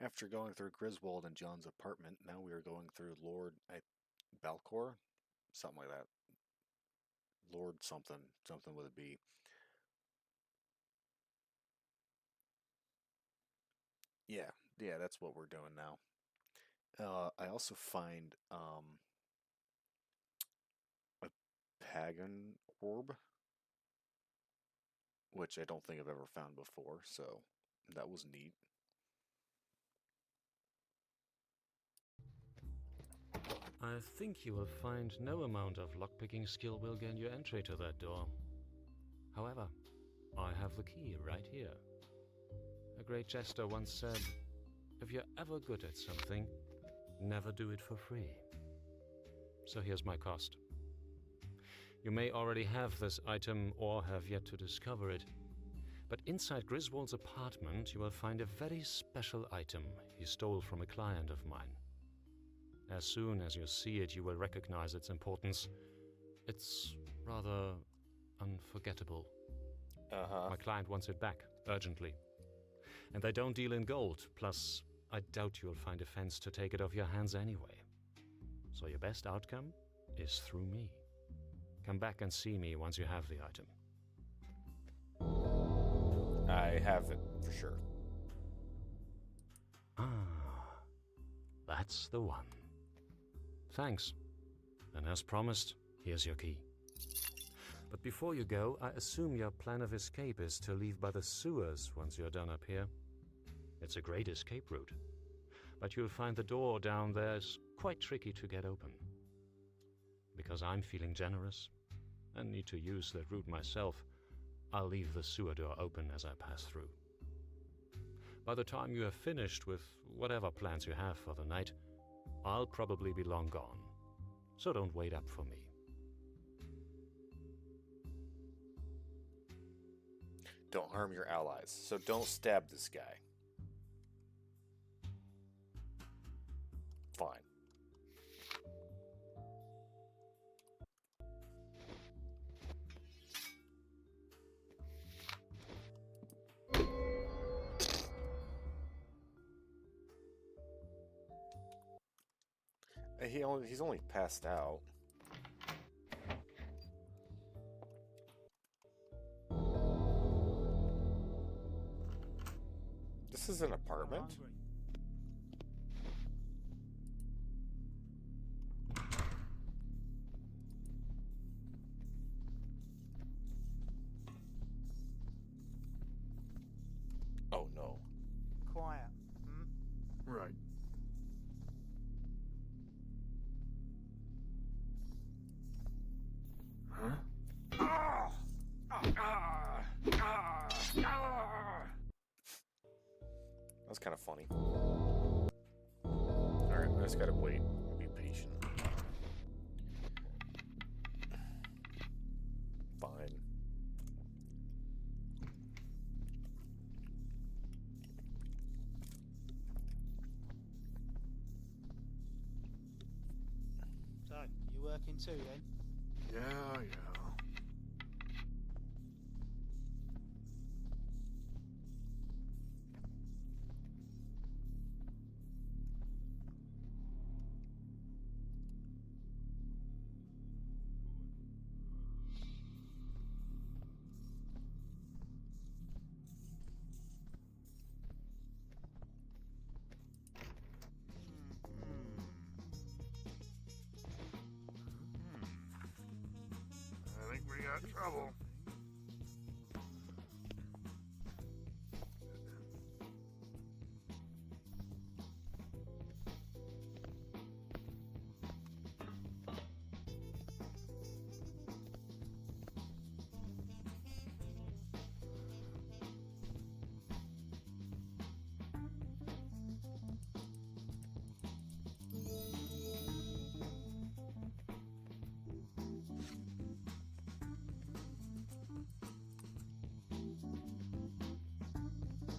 After going through Griswold and John's apartment, now we are going through Balcor, something like that. Lord something, something with a B. Yeah, yeah, that's what we're doing now. I also find a Pagan Orb, which I don't think I've ever found before, so that was neat. I think you will find no amount of lockpicking skill will gain you entry to that door. However, I have the key right here. A great jester once said, if you're ever good at something, never do it for free. So here's my cost. You may already have this item or have yet to discover it, but inside Griswold's apartment you will find a very special item he stole from a client of mine. As soon as you see it, you will recognize its importance. It's rather unforgettable. Uh-huh. My client wants it back, urgently. And they don't deal in gold, plus I doubt you'll find a fence to take it off your hands anyway. So your best outcome is through me. Come back and see me once you have the item. I have it, for sure. Ah, that's the one. Thanks. And as promised, here's your key. But before you go, I assume your plan of escape is to leave by the sewers once you're done up here. It's a great escape route, but you'll find the door down there is quite tricky to get open. Because I'm feeling generous and need to use that route myself, I'll leave the sewer door open as I pass through. By the time you have finished with whatever plans you have for the night, I'll probably be long gone, so don't wait up for me. Don't harm your allies, so don't stab this guy. Fine. He's only passed out. This is an apartment? Oh no. Quiet. Right. Huh? That's kind of funny. Alright, I just gotta wait and be patient. Fine. So, you working too then? Yeah. I think we got trouble.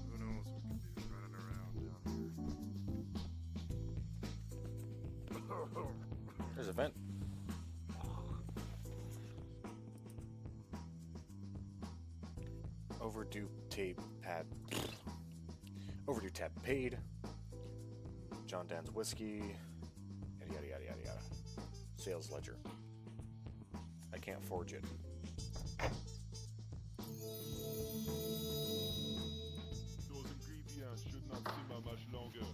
Who knows what we can do running around down here. There's a vent. Overdue tab paid. John Dan's whiskey. Yada yada yada yada yada. Sales ledger. I can't forge it. Those ingredients should not simmer much longer.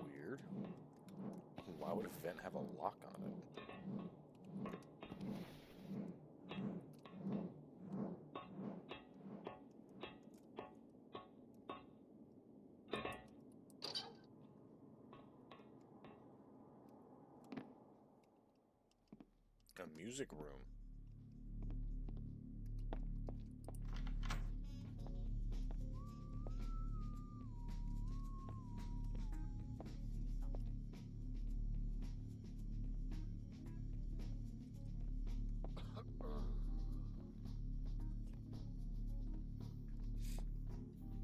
Weird. Why would a vent have a lock on it? A music room.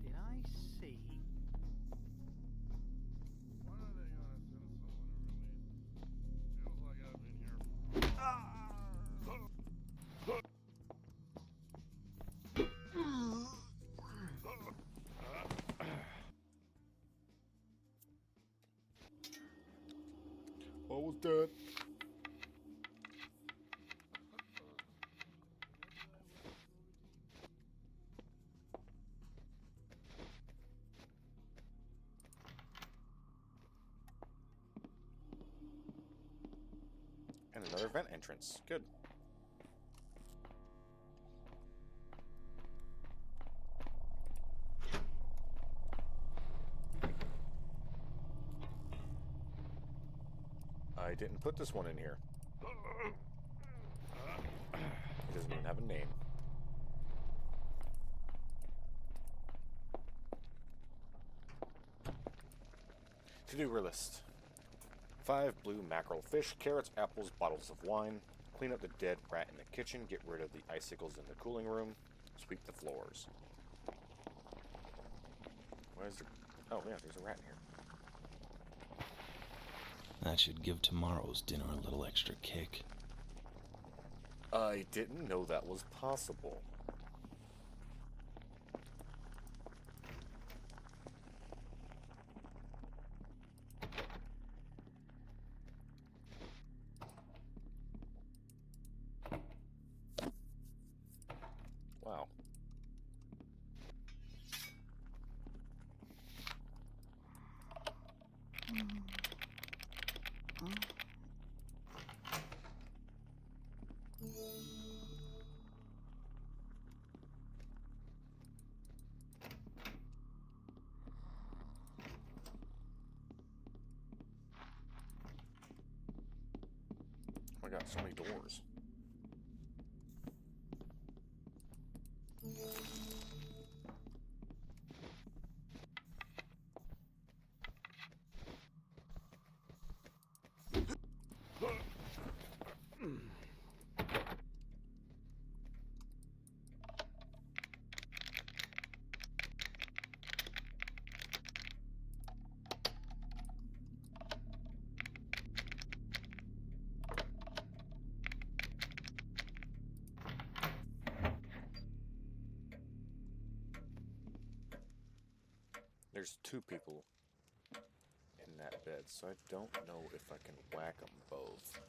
Did I see? When are they gonna send someone to relieve? Feels like I've been here. What was that? And another vent entrance. Good. I didn't put this one in here. It doesn't even have a name. To-do list. 5 blue mackerel fish, carrots, apples, bottles of wine. Clean up the dead rat in the kitchen. Get rid of the icicles in the cooling room. Sweep the floors. Why is there... Oh, yeah, there's a rat in here. That should give tomorrow's dinner a little extra kick. I didn't know that was possible. Wow. Oh my god, so many doors. There's 2 people in that bed, so I don't know if I can whack them both.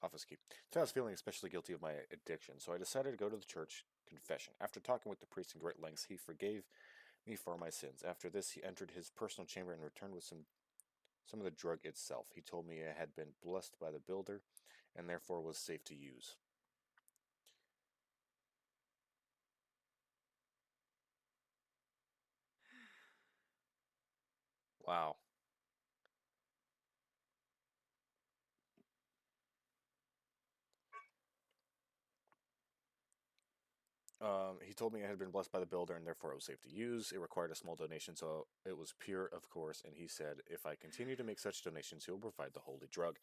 Office key. So I was feeling especially guilty of my addiction, so I decided to go to the church confession. After talking with the priest in great lengths, he forgave me for my sins. After this, he entered his personal chamber and returned with some of the drug itself. He told me it had been blessed by the builder and therefore was safe to use. Wow. He told me it had been blessed by the builder and therefore it was safe to use. It required a small donation, so it was pure, of course, and he said, if I continue to make such donations, he will provide the holy drug.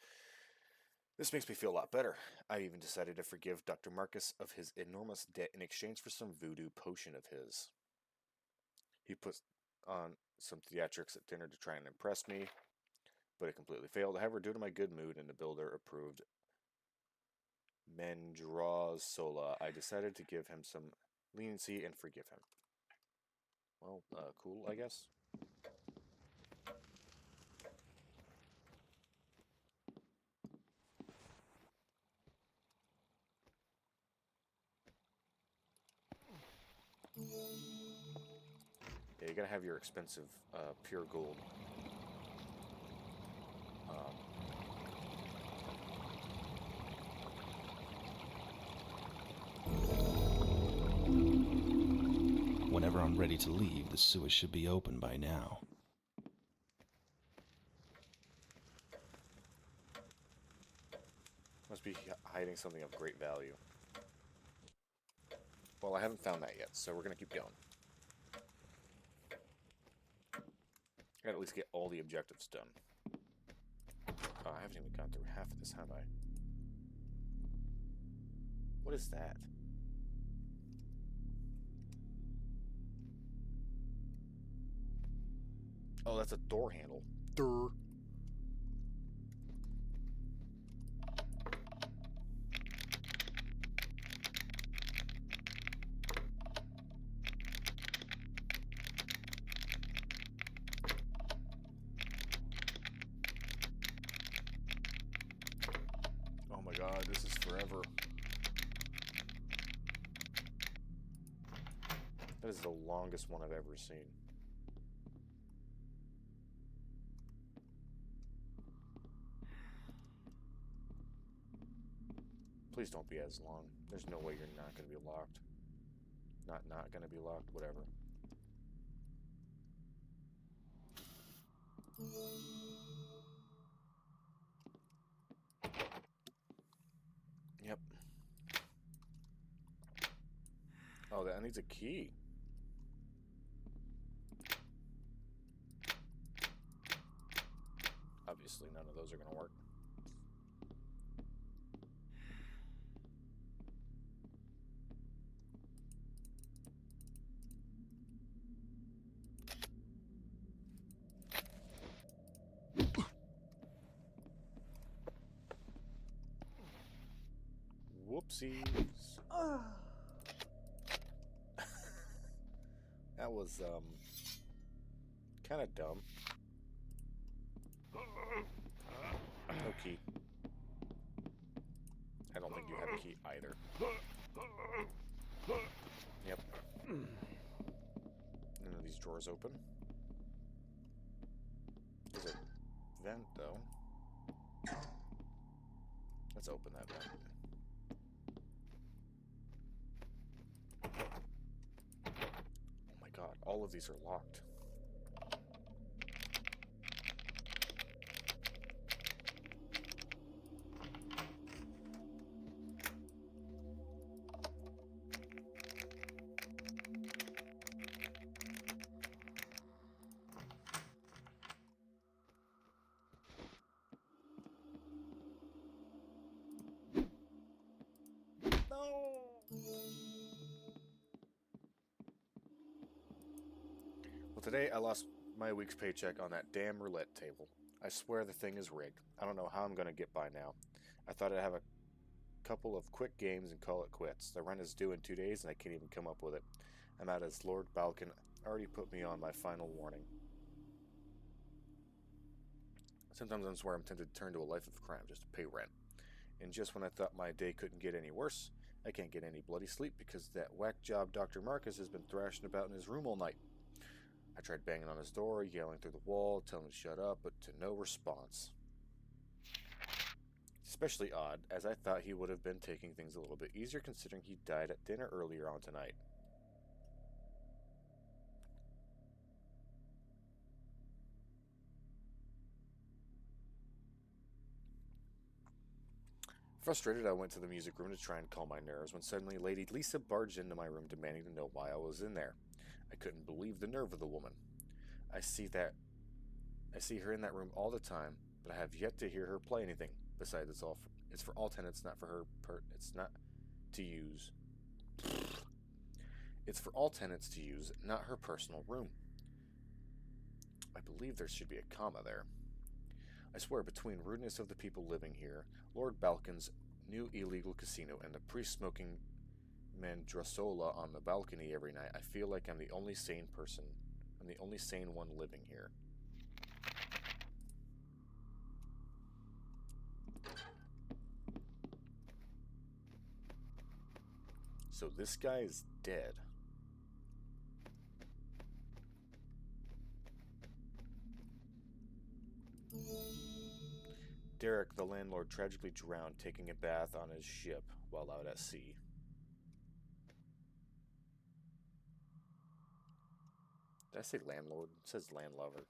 This makes me feel a lot better. I even decided to forgive Dr. Marcus of his enormous debt in exchange for some voodoo potion of his. He put on some theatrics at dinner to try and impress me, but it completely failed. However, due to my good mood and the builder approved Mendra's Sola, I decided to give him some leniency and forgive him. Well, cool, I guess. Yeah, you gotta have your expensive, pure gold. Whenever I'm ready to leave, the sewers should be open by now. Must be hiding something of great value. Well, I haven't found that yet, so we're gonna keep going. I gotta at least get all the objectives done. Oh, I haven't even gone through half of this, have I? What is that? Oh, that's a door handle. Durr. Oh my god, this is forever. That is the longest one I've ever seen. Please don't be as long. There's no way you're not going to be locked. Not going to be locked, whatever. Yep. Oh, that needs a key. Obviously, none of those are going to work. Whoopsies. That was, kind of dumb. No key. I don't think you have a key either. Yep. None of these drawers open. There's a vent, though. Let's open that vent. Oh my god, all of these are locked. Well, today I lost my week's paycheck on that damn roulette table. I swear the thing is rigged. I don't know how I'm gonna get by now. I thought I'd have a couple of quick games and call it quits. The rent is due in 2 days and I can't even come up with it. I'm out as Lord Balcor already put me on my final warning. Sometimes I swear I'm tempted to turn to a life of crime just to pay rent. And just when I thought my day couldn't get any worse, I can't get any bloody sleep because that whack job Dr. Marcus has been thrashing about in his room all night. I tried banging on his door, yelling through the wall, telling him to shut up, but to no response. Especially odd, as I thought he would have been taking things a little bit easier considering he died at dinner earlier on tonight. Frustrated, I went to the music room to try and calm my nerves when suddenly Lady Lisa barged into my room demanding to know why I was in there. I couldn't believe the nerve of the woman. I see her in that room all the time, but I have yet to hear her play anything. Besides, it's for all tenants, not for her. It's not to use. It's for all tenants to use, not her personal room. I believe there should be a comma there. I swear, between rudeness of the people living here, Lord Balcon's new illegal casino, and the priest smoking Mandrasola on the balcony every night, I feel like I'm the only sane person. I'm the only sane one living here. So this guy is dead. Derek, the landlord, tragically drowned taking a bath on his ship while out at sea. Did I say landlord? It says landlover.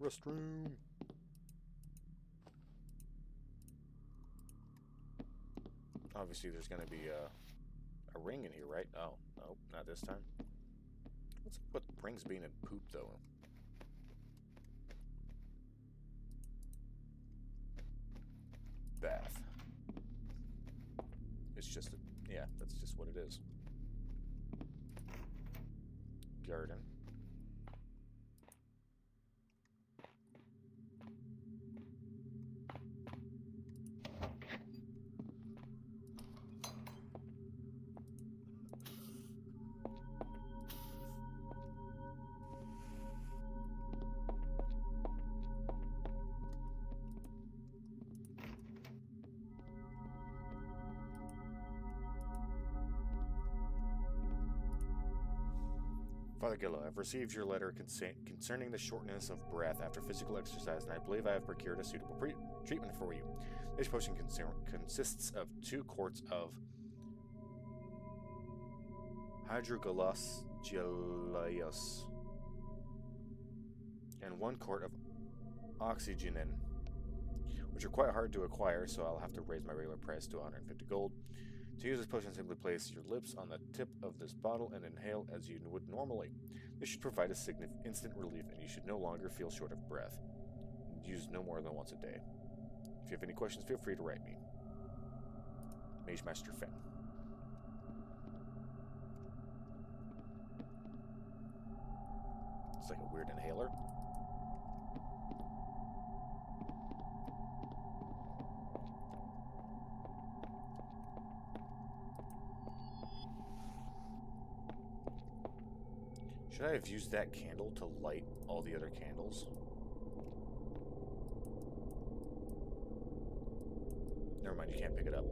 Restroom. Obviously, there's going to be a ring in here, right? Oh, no, not this time. What's up with rings being in poop, though? Bath. It's just yeah, that's just what it is. Garden. Father Gillo, I've received your letter concerning the shortness of breath after physical exercise, and I believe I have procured a suitable treatment for you. This potion consists of 2 quarts of hydrogalus gelius and 1 quart of oxygenin, which are quite hard to acquire, so I'll have to raise my regular price to 150 gold. To use this potion, simply place your lips on the tip of this bottle and inhale as you would normally. This should provide a instant relief, and you should no longer feel short of breath. Use no more than once a day. If you have any questions, feel free to write me. Mage Master Finn. It's like a weird inhaler. Should I have used that candle to light all the other candles? Never mind, you can't pick it up.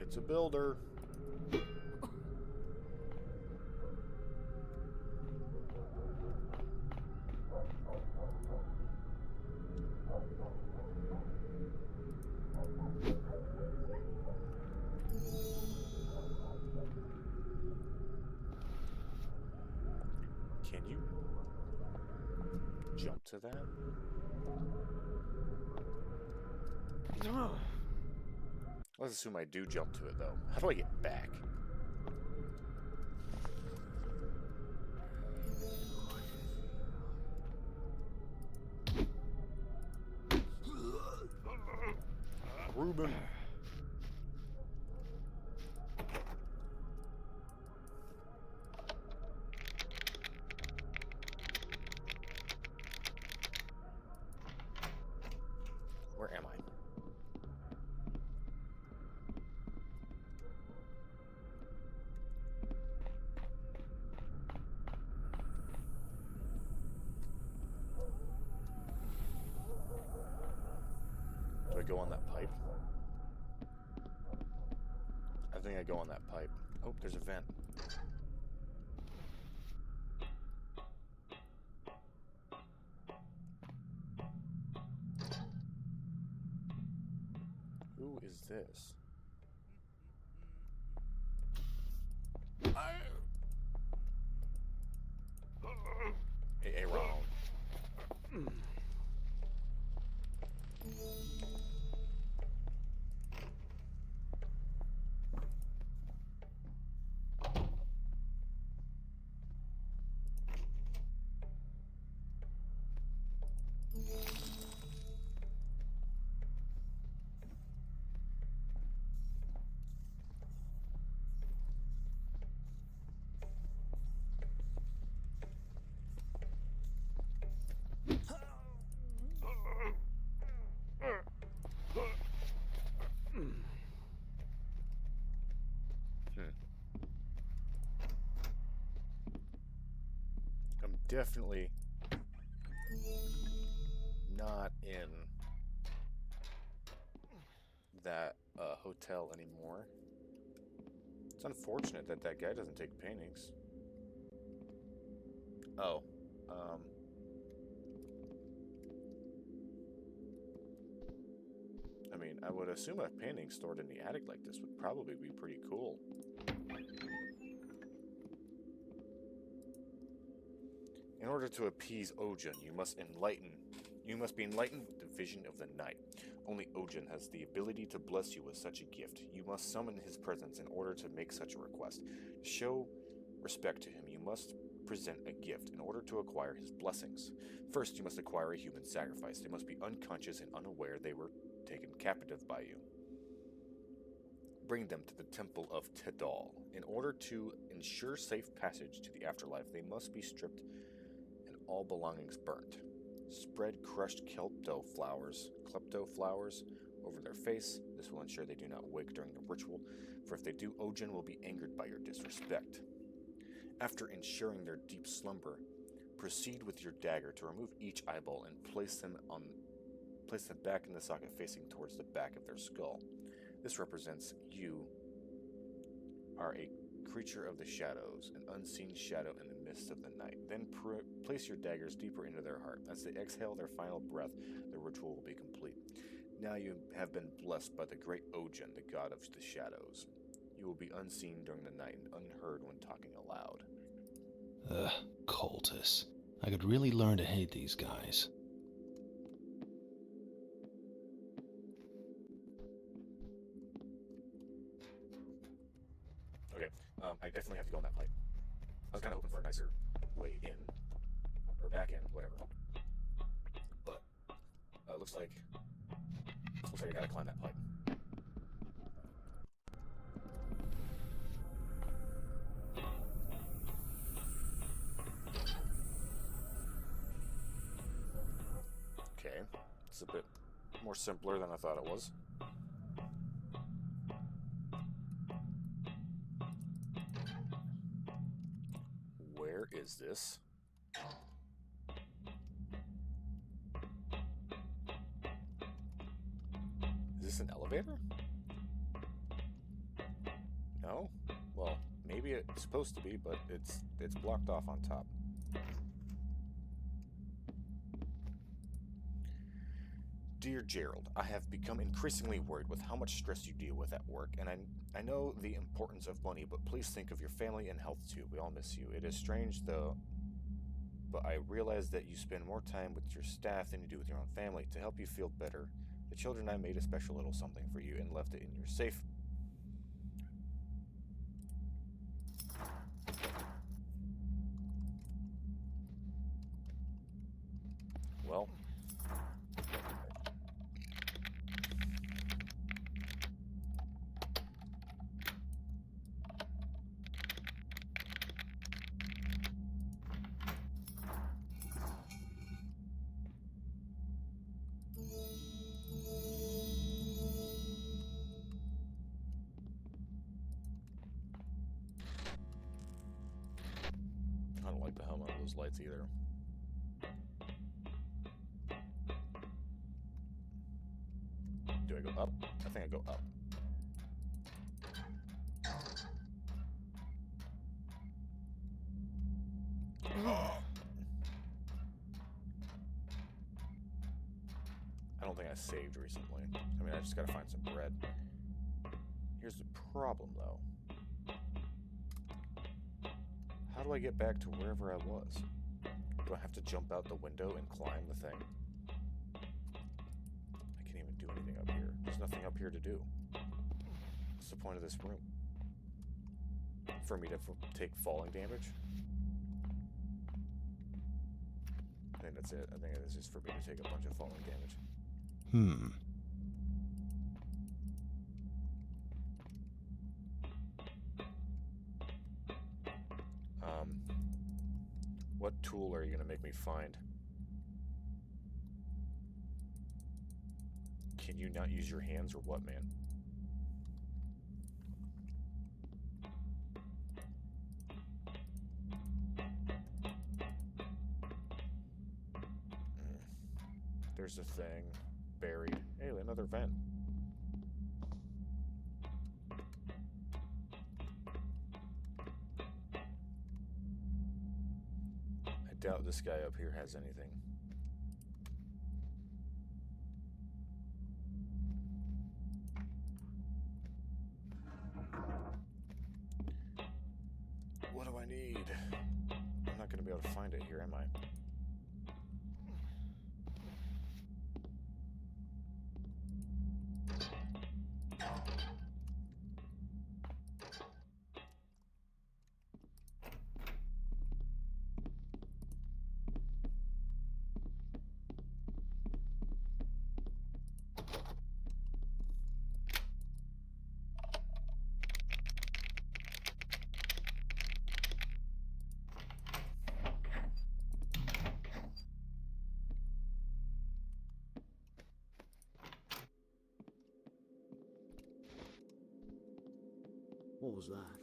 It's a builder. Can you jump to that? Let's assume I do jump to it, though. How do I get back? Ruben. Where am I? go on that pipe? I think I go on that pipe. Oh, there's a vent. Who is this? Hey, Ronald. I'm definitely not in that hotel anymore. It's unfortunate that that guy doesn't take paintings. Oh, I mean, I would assume a painting stored in the attic like this would probably be pretty cool. In order to appease Ojin, you must be enlightened with the vision of the night. Only Ojin has the ability to bless you with such a gift. You must summon his presence in order to make such a request. To show respect to him, you must present a gift in order to acquire his blessings. First, you must acquire a human sacrifice. They must be unconscious and unaware they were taken captive by you. Bring them to the temple of Tedal. In order to ensure safe passage to the afterlife, they must be stripped and all belongings burnt. Spread crushed klepto flowers over their face. This will ensure they do not wake during the ritual, for if they do, Ojin will be angered by your disrespect. After ensuring their deep slumber, proceed with your dagger to remove each eyeball and place them back in the socket facing towards the back of their skull. This represents you are a creature of the shadows, an unseen shadow in the midst of the night. Then place your daggers deeper into their heart. As they exhale their final breath, the ritual will be complete. Now you have been blessed by the great Ojin, the god of the shadows. You will be unseen during the night and unheard when talking aloud. Ugh, cultists. I could really learn to hate these guys. Okay, I definitely have to go on that pipe. I was kind of hoping for a nicer way in, or back in, whatever. But looks like I gotta climb that pipe. Okay, it's a bit more simpler than I thought it was. Where is this? Is this an elevator? No? Well, maybe it's supposed to be, but it's blocked off on top. Dear Gerald, I have become increasingly worried with how much stress you deal with at work, and I know the importance of money, but please think of your family and health too. We all miss you. It is strange, though, but I realize that you spend more time with your staff than you do with your own family. To help you feel better, the children and I made a special little something for you and left it in your safe. Well, I don't like the hell out of those lights either. Do I go up? I think I go up. I don't think I saved recently. I mean, I just gotta find some bread. Here's the problem, though. How do I get back to wherever I was? Do I have to jump out the window and climb the thing? I can't even do anything up here. There's nothing up here to do. What's the point of this room? For me to take falling damage? I think that's it. I think it's just for me to take a bunch of falling damage. What tool are you going to make me find? Can you not use your hands or what, man? There's a thing buried. Hey, another vent. I doubt this guy up here has anything. What do I need? I'm not going to be able to find it here, am I? What was that?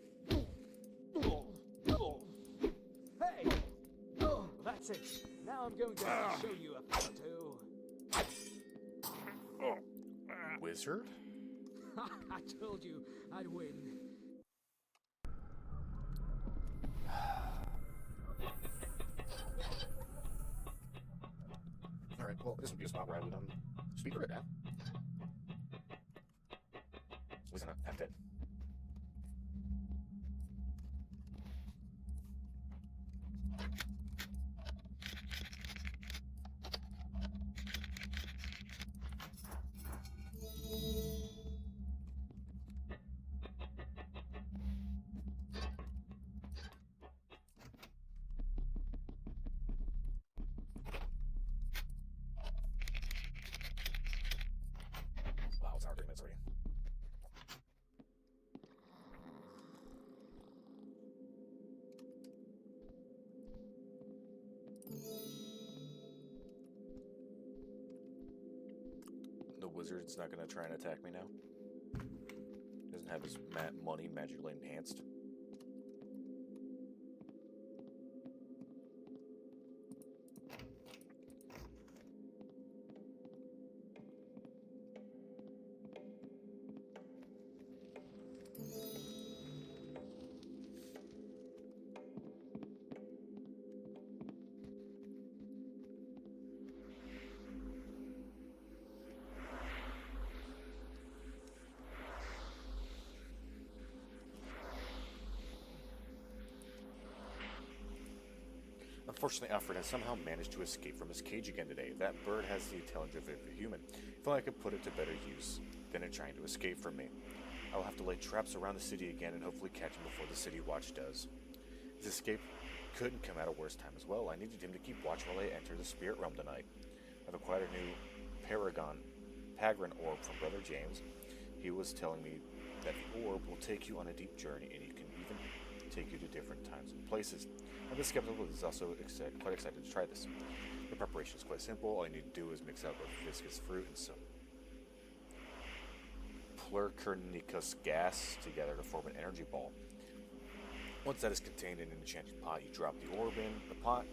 Hey! Oh, that's it. Now I'm going to show you a thing or two. Wizard? I told you I'd win. Alright, well, this would be a spot where I would, speak right now. At least I'm not half dead. Wow, it's our 3 minutes already. The wizard's not going to try and attack me now? Doesn't have his money magically enhanced? Unfortunately, Alfred has somehow managed to escape from his cage again today. That bird has the intelligence of a human. If only I could put it to better use than in trying to escape from me. I will have to lay traps around the city again and hopefully catch him before the city watch does. His escape couldn't come at a worse time as well. I needed him to keep watch while I enter the spirit realm tonight. I've acquired a new Pagan Orb from Brother James. He was telling me that the orb will take you on a deep journey and it can even take you to different times and places. I'm just skeptical, but is also quite excited to try this. The preparation is quite simple. All you need to do is mix up a viscous fruit and some plurkernicus gas together to form an energy ball. Once that is contained in an enchanted pot, you drop the orb in the pot.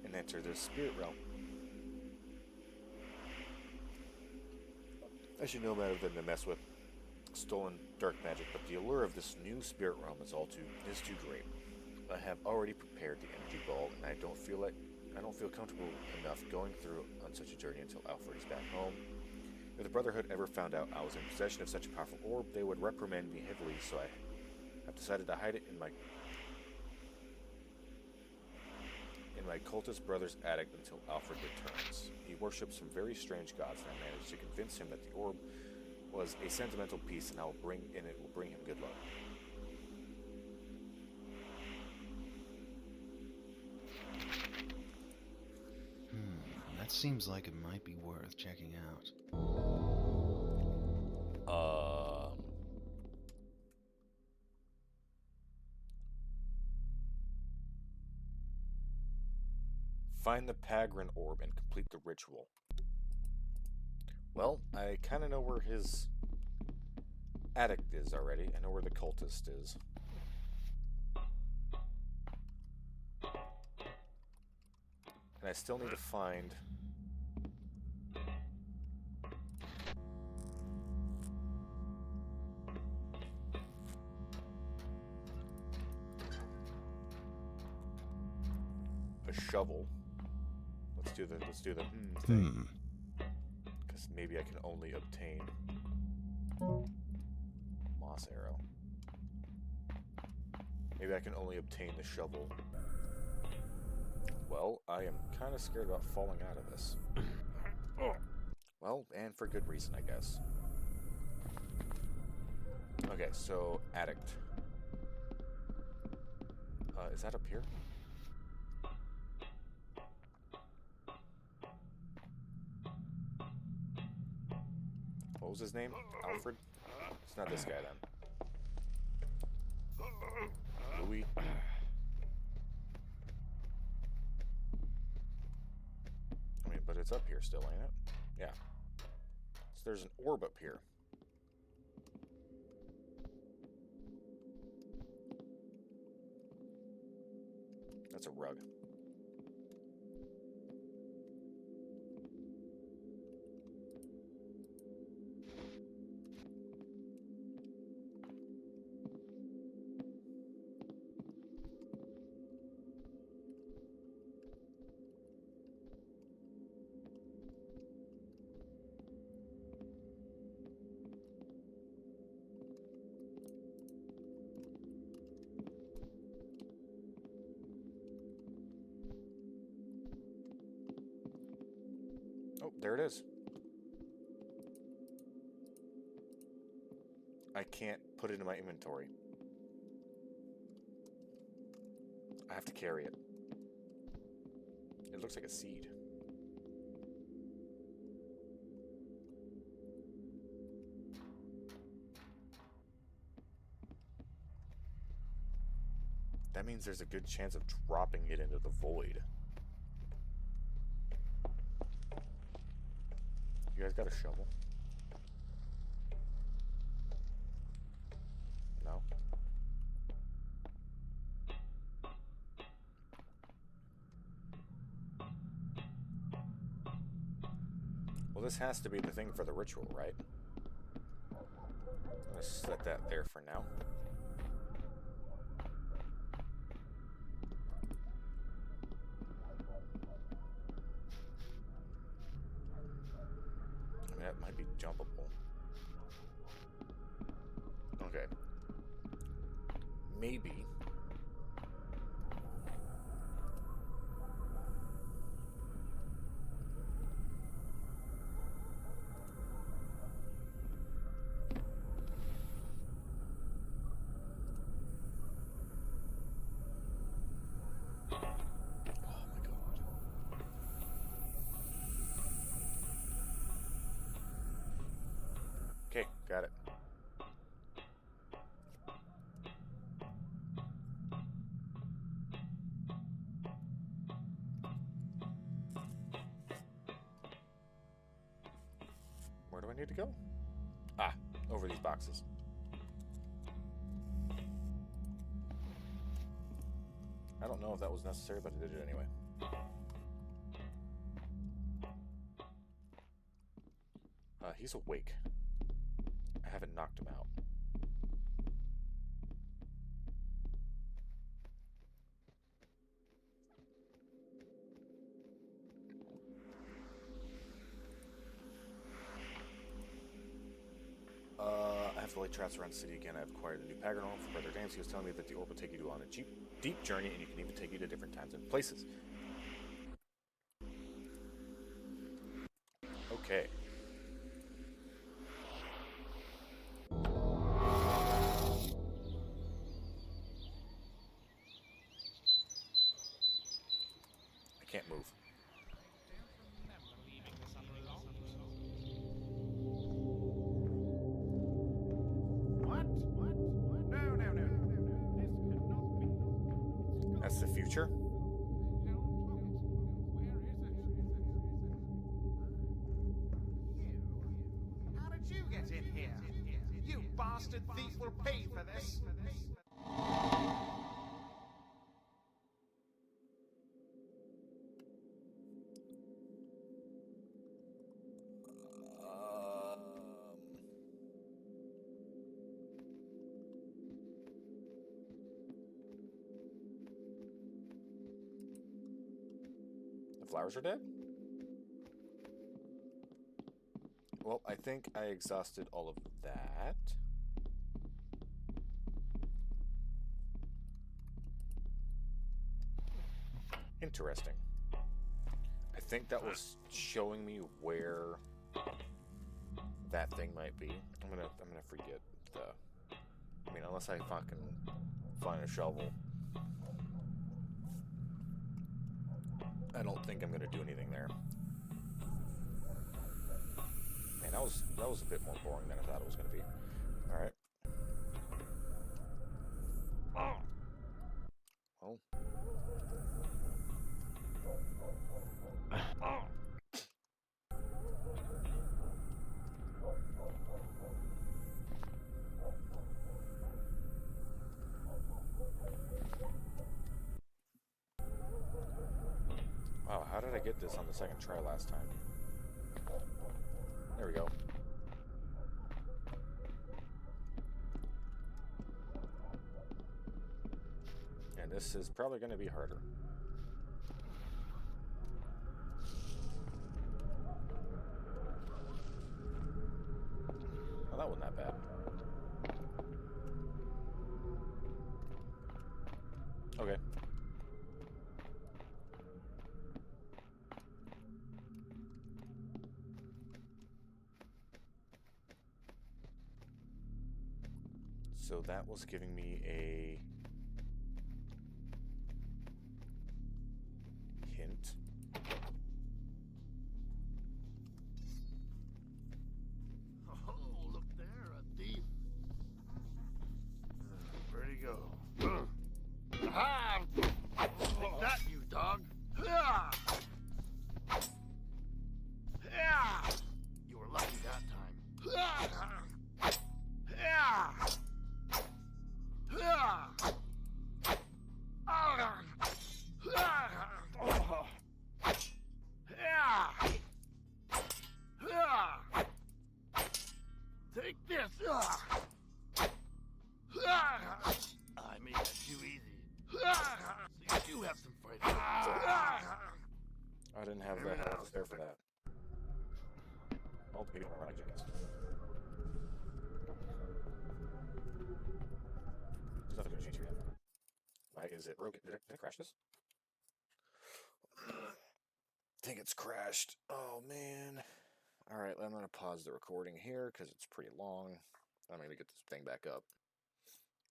And and enter the spirit realm. I should know better than to mess with stolen dark magic, but the allure of this new spirit realm is too great. I have already prepared the energy ball, and I don't feel comfortable enough going through on such a journey until Alfred is back home. If the Brotherhood ever found out I was in possession of such a powerful orb, they would reprimand me heavily, so I have decided to hide it in my cultist brother's attic until Alfred returns. He worships some very strange gods, and I managed to convince him that the orb was a sentimental piece, and it will bring him good luck. That seems like it might be worth checking out. Find the Pagan Orb and complete the ritual. Well, I kind of know where his attic is already. I know where the cultist is. And I still need to find... a shovel. Let's do the thing. Because maybe I can only obtain moss arrow. Maybe I can only obtain the shovel. Well, I am kind of scared about falling out of this. Well, and for good reason, I guess. Okay, so addict. Is that up here? What was his name? Alfred? It's not this guy then. Louis? I mean, but it's up here still, ain't it? Yeah. So there's an orb up here. That's a rug. Oh, there it is. I can't put it in my inventory. I have to carry it. It looks like a seed. That means there's a good chance of dropping it into the void. You guys got a shovel? No? Well, this has to be the thing for the ritual, right? I'm gonna set that there for now. That might be jumpable. Okay. Maybe. Okay, got it. Where do I need to go? Ah, over these boxes. I don't know if that was necessary, but I did it anyway. He's awake. I haven't knocked him out. I have to light traps around the city again. I've acquired a new Pagan Orb from Brother James. He was telling me that the orb will take you on a deep journey, and you can even take you to different times and places. Okay. I can't move. What? No. This cannot be. That's the future? How did you get in here? You bastard thief will pay for this. The flowers are dead? Well, I think I exhausted all of that. Interesting. I think that was showing me where that thing might be. I'm gonna forget the. I mean, unless I fucking find a shovel, I don't think I'm gonna do anything there. Man, that was a bit more boring than I thought it was gonna be. All right. Well. Wow, how did I get this on the second try last time? There we go. And this is probably going to be harder. Oh, that wasn't that bad. Okay. So that was giving me a hint. Oh, look there, a thief. Where'd he go? Aha! Take that, you dog. Ah! Ah! You were lucky that time. Ah! Ah! Ah! Ah! Ah! Take this! I made that too easy. So you do have some fighting. I didn't have the health to spare for that. Oh, maybe I'll run, I guess. There's nothing going to change here yet. Why is it broken? Did I crash this? I think it's crashed. Oh, man. Alright, I'm going to pause the recording here because it's pretty long. I'm going to get this thing back up.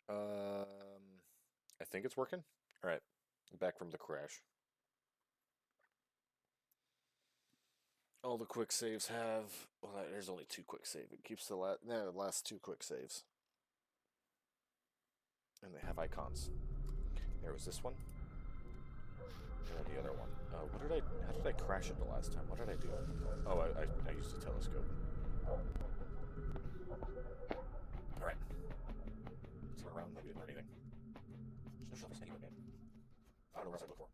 I think it's working. Alright, back from the crash. All the quick saves have... Well, there's only 2 quick saves. It keeps the last 2 quick saves. And they have icons. There was this one. And then the other one. How did I crash it the last time? What did I do? Oh, I used a telescope. Alright. Let's go around. We didn't learn anything. There's no shovels anywhere, man. I don't know where else I look for.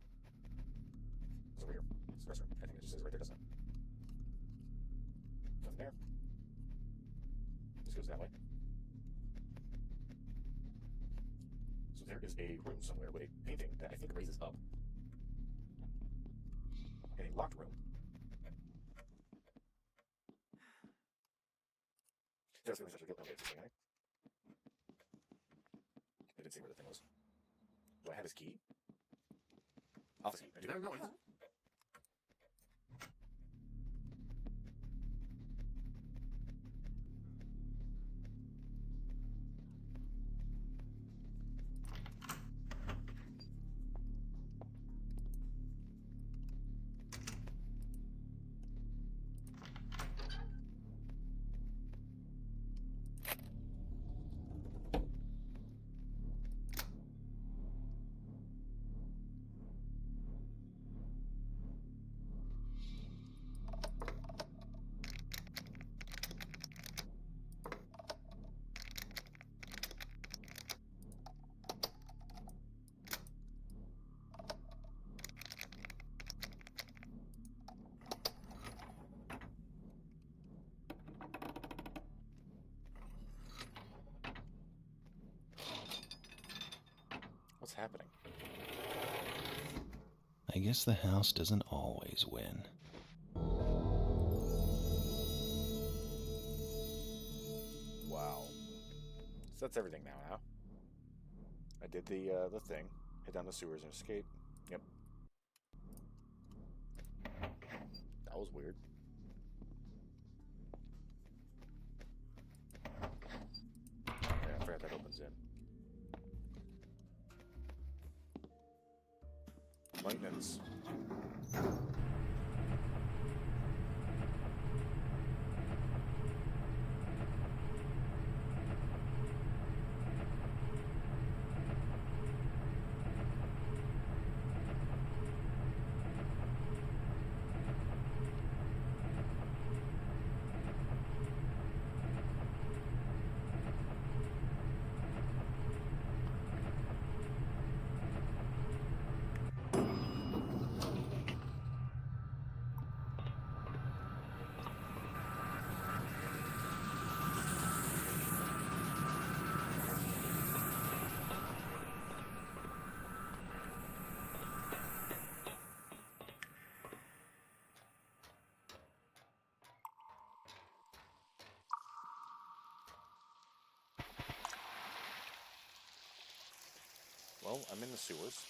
It's over here. It's the restroom. I think it just says right there, doesn't it? Nothing there. goes that way. So there is a room somewhere with a painting that I think raises up. And a locked room. There's the such a good thing, right? I didn't see where the thing was. Do I have his key? Office key. I do. No, what's happening? I guess the house doesn't always win. Wow. So that's everything now, huh? I did the thing. Hit down the sewers and escape. Yep. That was weird. Yeah, I forgot that opens in. Maintenance. Well, I'm in the sewers.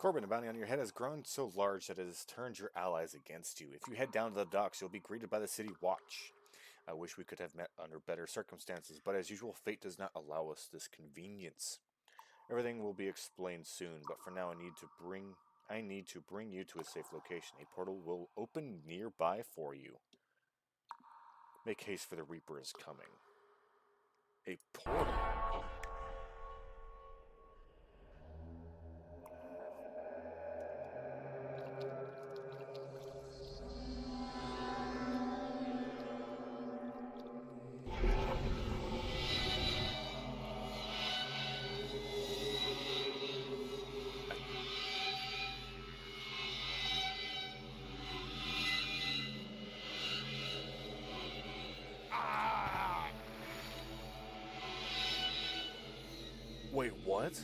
Corbin, the bounty on your head has grown so large that it has turned your allies against you. If you head down to the docks, you'll be greeted by the city watch. I wish we could have met under better circumstances, but as usual, fate does not allow us this convenience. Everything will be explained soon, but for now I need to bring you to a safe location. A portal will open nearby for you. Make haste, for the Reaper is coming. A portal? Wait, what?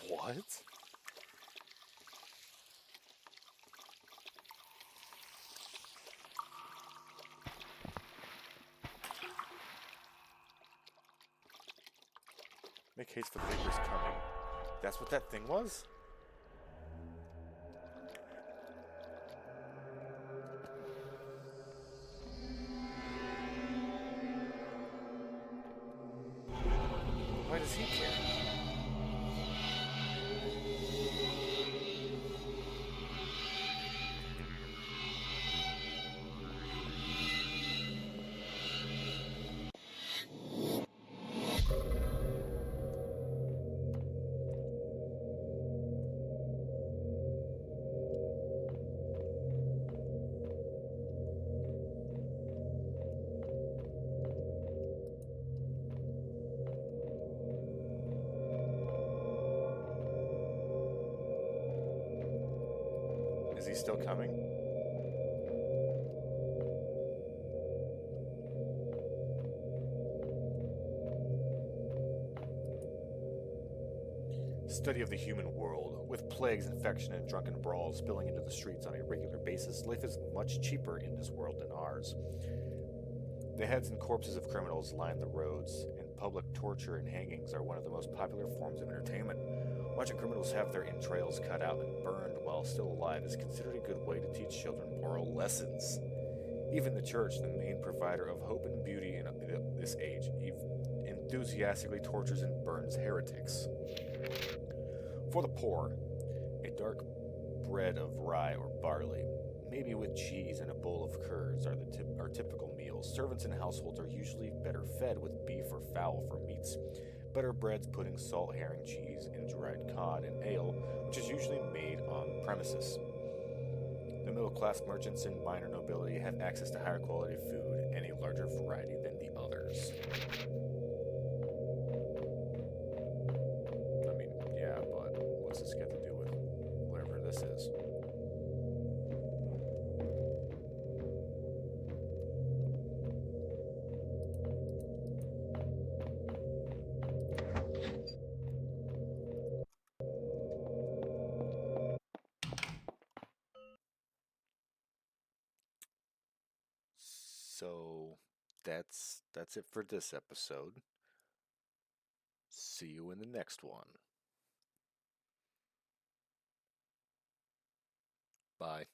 What? Make haste, for the Reaper's coming. That's what that thing was? Why does he care? Is he still coming? Study of the human world. With plagues, infection, and drunken brawls spilling into the streets on a regular basis, life is much cheaper in this world than ours. The heads and corpses of criminals line the roads, and public torture and hangings are one of the most popular forms of entertainment. Watching criminals have their entrails cut out and burned while still alive is considered a good way to teach children moral lessons. Even the church, the main provider of hope and beauty in this age, enthusiastically tortures and burns heretics. For the poor, a dark bread of rye or barley, maybe with cheese and a bowl of curds, are typical meals. Servants in households are usually better fed with beef or fowl for meats. Better breads, pudding, salt, herring, cheese, and dried cod, and ale, which is usually made on premises. The middle-class merchants and minor nobility have access to higher quality food and a larger variety than the others. I mean, yeah, but what's this got to do with whatever this is? So that's it for this episode. See you in the next one. Bye.